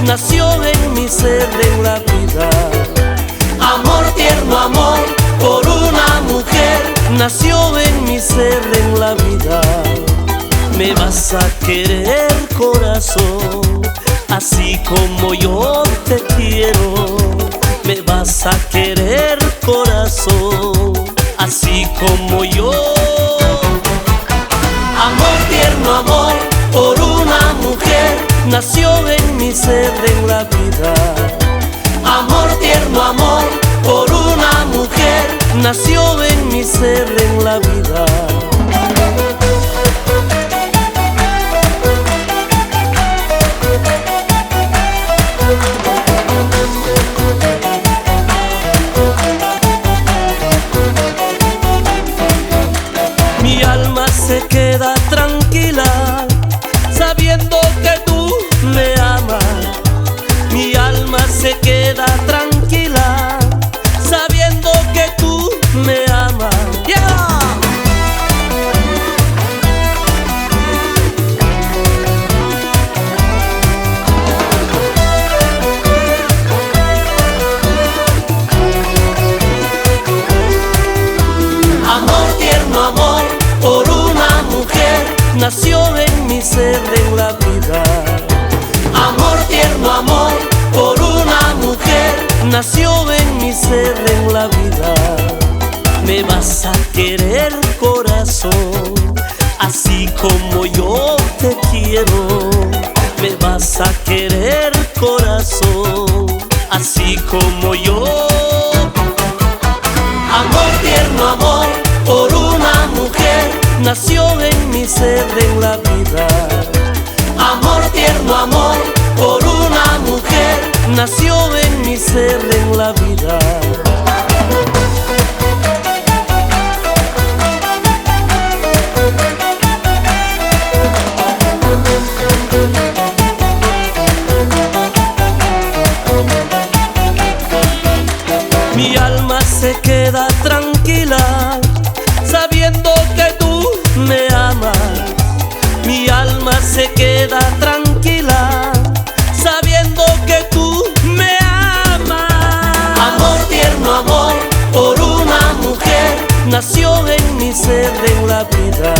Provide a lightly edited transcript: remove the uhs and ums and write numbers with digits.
nació en mi ser en la vida. Amor tierno, amor por una mujer, Nació en mi ser en la vida. Me vas a querer, corazón, así como yo te quiero. Me vas a querer, corazón, así como yo. amor tierno, amor por una mujer, Nació en mi ser en la vida. amor tierno, amor por una mujer, Nació en mi ser en la vida. Mi alma se queda tranquila sabiendo que tú me amas. Mi alma se queda tranquila sabiendo que tú me amas. Yeah. amor tierno, amor por una mujer, Nació en mi ser en la vida. amor tierno, amor por una mujer, Nació en mi ser en la vida. Me vas a querer, corazón, así como yo te quiero. Me vas a querer, corazón, así como yo. amor tierno, amor por una mujer, Nació en mi ser en la vida. amor tierno, amor por una mujer, Nació en mi ser en la vida. Mi alma se queda tranquila sabiendo que tú me amas. Mi alma se queda tranquila sabiendo que tú me amas. amor tierno, amor por una mujer, Nació en mi ser en la vida.